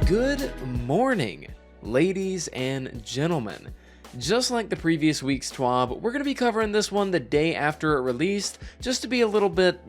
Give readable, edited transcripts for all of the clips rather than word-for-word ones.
Good morning, ladies and gentlemen. Just like the previous week's TWAB, we're going to be covering this one the day after it released, just to be a little bit,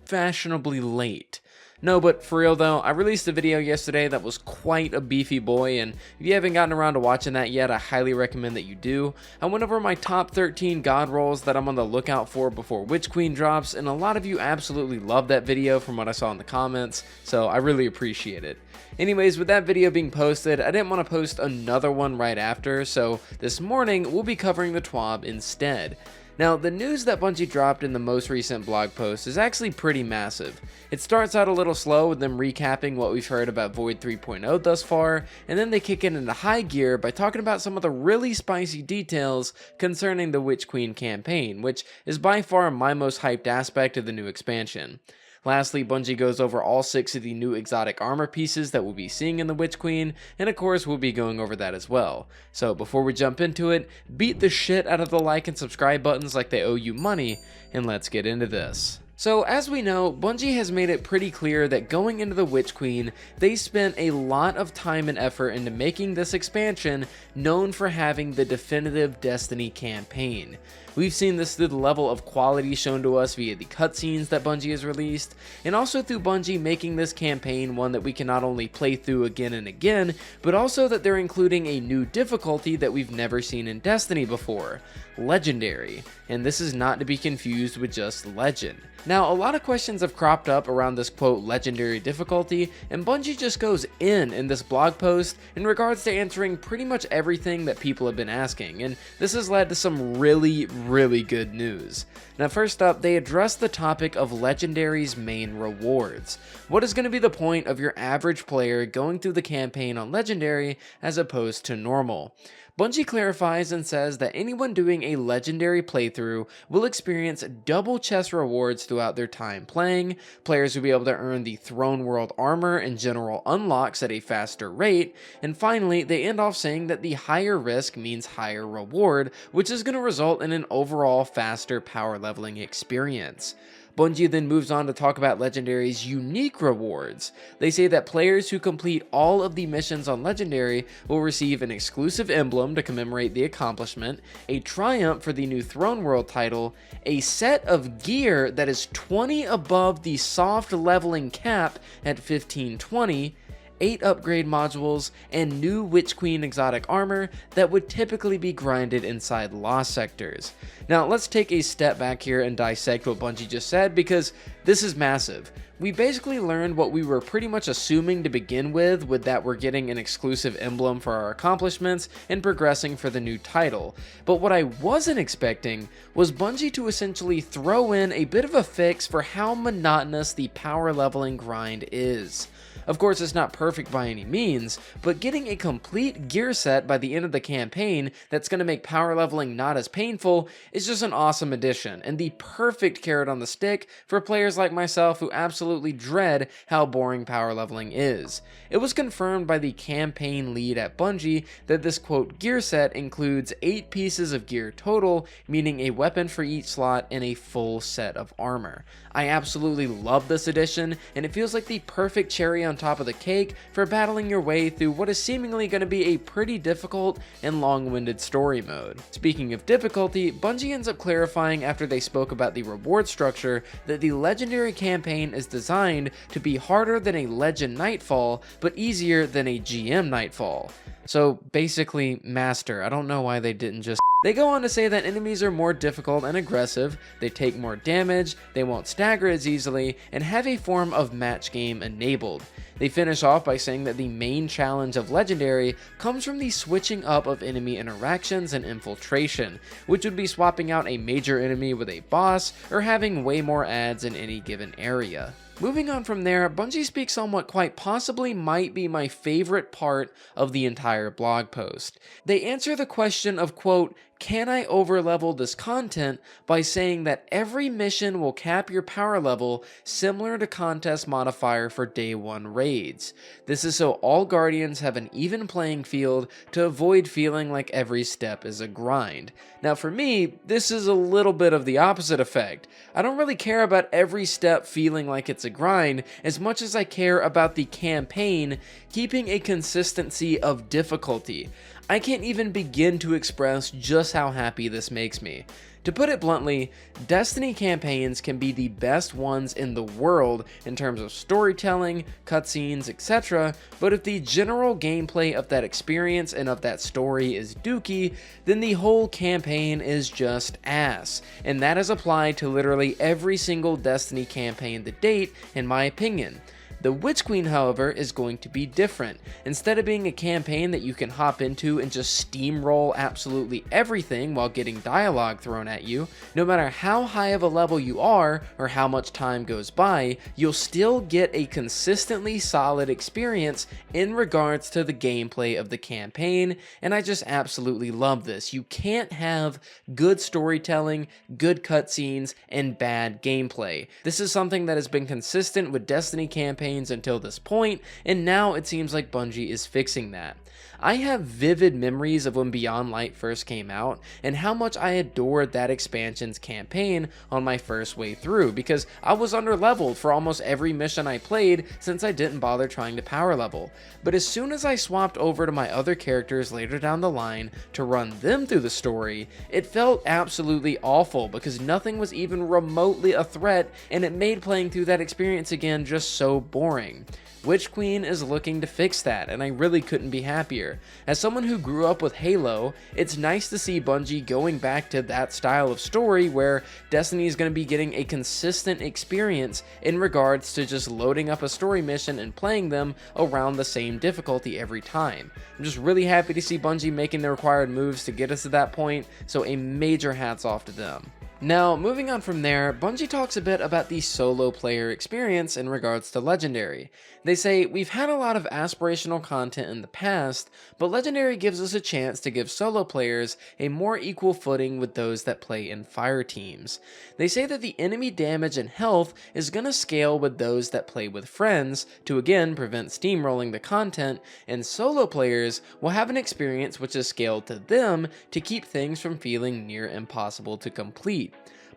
fashionably late. No, but for real though, I released a video yesterday that was quite a beefy boy, and if you haven't gotten around to watching that yet, I highly recommend that you do. I went over my top 13 god rolls that I'm on the lookout for before Witch Queen drops, and a lot of you absolutely loved that video from what I saw in the comments, so I really appreciate it. Anyways, with that video being posted, I didn't want to post another one right after, so this morning we'll be covering the TWAB instead. Now, the news that Bungie dropped in the most recent blog post is actually pretty massive. It starts out a little slow with them recapping what we've heard about Void 3.0 thus far, and then they kick it into high gear by talking about some of the really spicy details concerning the Witch Queen campaign, which is by far my most hyped aspect of the new expansion. Lastly, Bungie goes over all 6 of the new exotic armor pieces that we'll be seeing in the Witch Queen, and of course we'll be going over that as well. So before we jump into it, beat the shit out of the like and subscribe buttons like they owe you money, and let's get into this. So as we know, Bungie has made it pretty clear that going into the Witch Queen, they spent a lot of time and effort into making this expansion known for having the definitive Destiny campaign. We've seen this through the level of quality shown to us via the cutscenes that Bungie has released, and also through Bungie making this campaign one that we can not only play through again and again, but also that they're including a new difficulty that we've never seen in Destiny before, Legendary, and this is not to be confused with just Legend. Now, a lot of questions have cropped up around this quote legendary difficulty, and Bungie just goes in this blog post in regards to answering pretty much everything that people have been asking, and this has led to some really good news. Now, first up, they address the topic of Legendary's main rewards. What is going to be the point of your average player going through the campaign on Legendary as opposed to normal? Bungie clarifies and says that anyone doing a Legendary playthrough will experience double chest rewards throughout their time playing, players will be able to earn the Throne World armor and general unlocks at a faster rate, and finally they end off saying that the higher risk means higher reward, which is going to result in an overall faster power leveling experience. Bungie then moves on to talk about Legendary's unique rewards. They say that players who complete all of the missions on Legendary will receive an exclusive emblem to commemorate the accomplishment, a triumph for the new Throne World title, a set of gear that is 20 above the soft leveling cap at 1520, 8 upgrade modules, and new Witch Queen exotic armor that would typically be grinded inside Lost sectors. Now let's take a step back here and dissect what Bungie just said, because this is massive. We basically learned what we were pretty much assuming to begin with that we're getting an exclusive emblem for our accomplishments and progressing for the new title. But what I wasn't expecting was Bungie to essentially throw in a bit of a fix for how monotonous the power leveling grind is. Of course, it's not perfect by any means, but getting a complete gear set by the end of the campaign that's going to make power leveling not as painful is just an awesome addition, and the perfect carrot on the stick for players like myself who absolutely dread how boring power leveling is. It was confirmed by the campaign lead at Bungie that this quote gear set includes 8 pieces of gear total, meaning a weapon for each slot and a full set of armor. I absolutely love this addition, and it feels like the perfect cherry on top of the cake for battling your way through what is seemingly going to be a pretty difficult and long-winded story mode. Speaking of difficulty, Bungie ends up clarifying after they spoke about the reward structure that the Legendary campaign is designed to be harder than a Legend Nightfall, but easier than a GM Nightfall. So basically, Master. I don't know why they didn't just... They go on to say that enemies are more difficult and aggressive, they take more damage, they won't stagger as easily, and have a form of match game enabled. They finish off by saying that the main challenge of Legendary comes from the switching up of enemy interactions and infiltration, which would be swapping out a major enemy with a boss or having way more adds in any given area. Moving on from there, Bungie speaks on what quite possibly might be my favorite part of the entire blog post. They answer the question of, quote, can I overlevel this content by saying that every mission will cap your power level similar to contest modifier for day 1 raids. This is so all guardians have an even playing field to avoid feeling like every step is a grind. Now for me, this is a little bit of the opposite effect. I don't really care about every step feeling like it's a grind as much as I care about the campaign keeping a consistency of difficulty. I can't even begin to express just how happy this makes me. To put it bluntly, Destiny campaigns can be the best ones in the world in terms of storytelling, cutscenes, etc., but if the general gameplay of that experience and of that story is dookie, then the whole campaign is just ass, and that is applied to literally every single Destiny campaign to date, in my opinion. The Witch Queen, however, is going to be different. Instead of being a campaign that you can hop into and just steamroll absolutely everything while getting dialogue thrown at you, no matter how high of a level you are or how much time goes by, you'll still get a consistently solid experience in regards to the gameplay of the campaign, and I just absolutely love this. You can't have good storytelling, good cutscenes, and bad gameplay. This is something that has been consistent with Destiny campaigns until this point, and now it seems like Bungie is fixing that. I have vivid memories of when Beyond Light first came out and how much I adored that expansion's campaign on my first way through because I was underleveled for almost every mission I played since I didn't bother trying to power level. But as soon as I swapped over to my other characters later down the line to run them through the story, it felt absolutely awful because nothing was even remotely a threat, and it made playing through that experience again just so boring. Witch Queen is looking to fix that, and I really couldn't be happier. As someone who grew up with Halo, it's nice to see Bungie going back to that style of story where Destiny is going to be getting a consistent experience in regards to just loading up a story mission and playing them around the same difficulty every time. I'm just really happy to see Bungie making the required moves to get us to that point, so a major hats off to them. Now, moving on from there, Bungie talks a bit about the solo player experience in regards to Legendary. They say, we've had a lot of aspirational content in the past, but Legendary gives us a chance to give solo players a more equal footing with those that play in fire teams. They say that the enemy damage and health is going to scale with those that play with friends to again prevent steamrolling the content, and solo players will have an experience which is scaled to them to keep things from feeling near impossible to complete.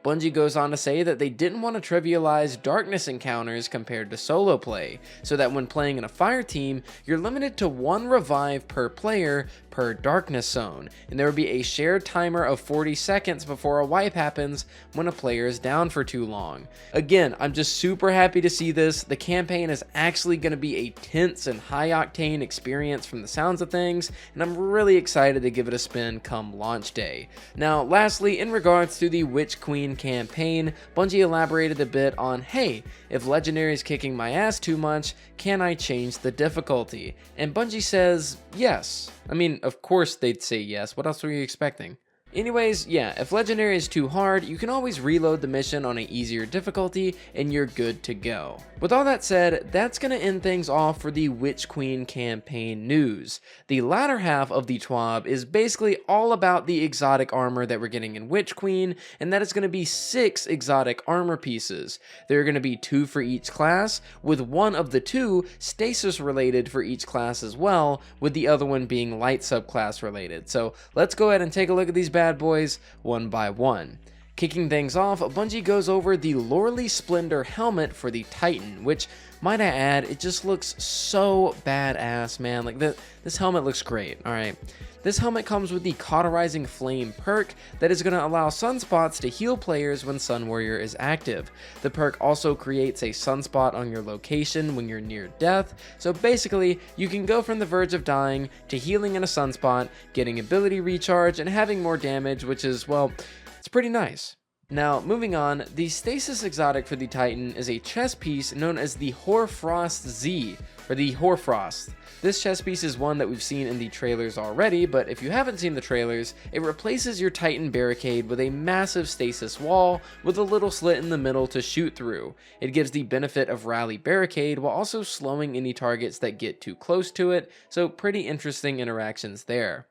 Bungie goes on to say that they didn't want to trivialize darkness encounters compared to solo play, so that when playing in a fire team, you're limited to 1 revive per player per darkness zone, and there will be a shared timer of 40 seconds before a wipe happens when a player is down for too long. Again, I'm just super happy to see this. The campaign is actually going to be a tense and high octane experience from the sounds of things, and I'm really excited to give it a spin come launch day. Now, lastly, in regards to the Witch Queen campaign, Bungie elaborated a bit on, hey, if Legendary is kicking my ass too much, can I change the difficulty? And Bungie says, yes. I mean, of course they'd say yes, what else were you expecting? Anyways, yeah, if Legendary is too hard, you can always reload the mission on an easier difficulty and you're good to go. With all that said, that's going to end things off for the Witch Queen campaign news. The latter half of the TWAB is basically all about the exotic armor that we're getting in Witch Queen, and that is going to be 6 exotic armor pieces. There are going to be 2 for each class, with one of the 2 stasis related for each class as well, with the other one being light subclass related. So let's go ahead and take a look at these bad boys one by one. Kicking things off, Bungie goes over the 𝗨𝗟 Splendor helmet for the Titan, which, might I add, it just looks so badass, man. Like, this helmet looks great, alright? This helmet comes with the Cauterizing Flame perk that is going to allow sunspots to heal players when Sun Warrior is active. The perk also creates a sunspot on your location when you're near death, so basically, you can go from the verge of dying to healing in a sunspot, getting ability recharge, and having more damage, which is, well, it's pretty nice. Now, moving on, the stasis exotic for the Titan is a chest piece known as the 𝗿𝗏𝗡, or the 𝗿𝗏𝗡. This chest piece is one that we've seen in the trailers already, but if you haven't seen the trailers, it replaces your Titan barricade with a massive stasis wall with a little slit in the middle to shoot through. It gives the benefit of rally barricade while also slowing any targets that get too close to it, so pretty interesting interactions there.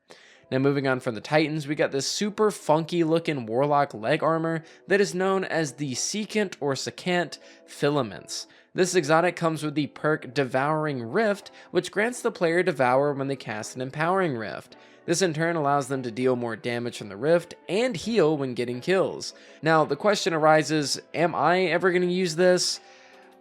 Now moving on from the Titans, we got this super funky looking Warlock leg armor that is known as the secant or secant filaments. This exotic comes with the perk Devouring Rift, which grants the player Devour when they cast an Empowering Rift. This in turn allows them to deal more damage from the rift and heal when getting kills. Now the question arises, am I ever going to use this?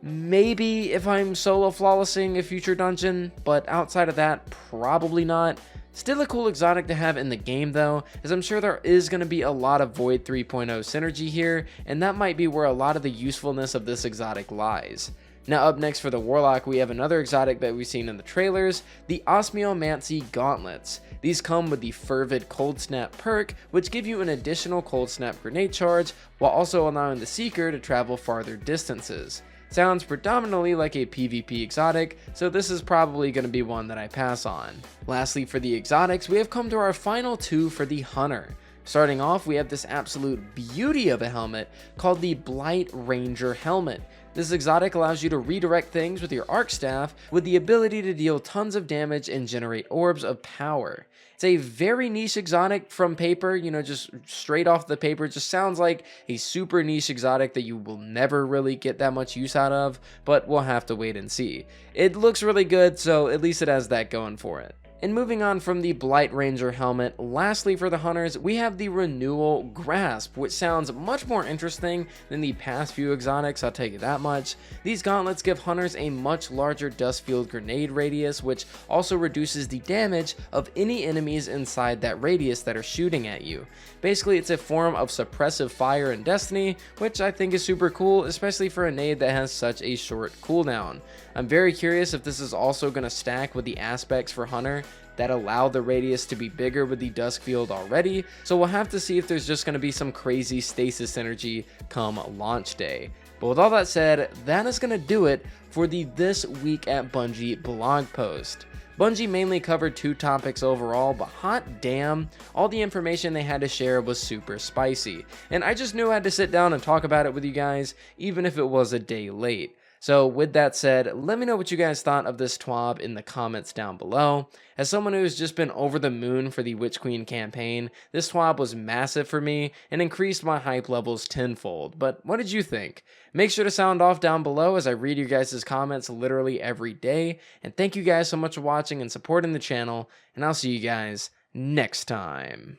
Maybe if I'm solo flawlessing a future dungeon, but outside of that, probably not. Still a cool exotic to have in the game though, as I'm sure there is going to be a lot of Void 3.0 synergy here, and that might be where a lot of the usefulness of this exotic lies. Now up next for the Warlock, we have another exotic that we've seen in the trailers, the 𝗹𝗻𝗄𝗡𝗍 Gauntlets. These come with the fervid Cold Snap perk, which give you an additional Cold Snap grenade charge, while also allowing the Seeker to travel farther distances. Sounds predominantly like a PvP exotic, so this is probably going to be one that I pass on. Lastly for the exotics, we have come to our final two for the Hunter. Starting off, we have this absolute beauty of a helmet called the Blight Ranger Helmet. This exotic allows you to redirect things with your arc staff with the ability to deal tons of damage and generate orbs of power. It's a very niche exotic from paper, you know, just straight off the paper. It just sounds like a super niche exotic that you will never really get that much use out of, but we'll have to wait and see. It looks really good, so at least it has that going for it. And moving on from the Blight Ranger helmet, lastly for the Hunters, we have the Renewal Grasp, which sounds much more interesting than the past few exotics, I'll tell you that much. These gauntlets give Hunters a much larger dust field grenade radius, which also reduces the damage of any enemies inside that radius that are shooting at you. Basically, it's a form of suppressive fire in Destiny, which I think is super cool, especially for a nade that has such a short cooldown. I'm very curious if this is also going to stack with the aspects for Hunter that allow the radius to be bigger with the dusk field already, so we'll have to see if there's just going to be some crazy stasis energy come launch day. But with all that said, that is going to do it for the This Week at Bungie blog post. Bungie mainly covered two topics overall, but hot damn, all the information they had to share was super spicy, and I just knew I had to sit down and talk about it with you guys, even if it was a day late. So with that said, let me know what you guys thought of this TWAB in the comments down below. As someone who has just been over the moon for the Witch Queen campaign, this TWAB was massive for me and increased my hype levels tenfold. But what did you think? Make sure to sound off down below as I read your guys' comments literally every day. And thank you guys so much for watching and supporting the channel, and I'll see you guys next time.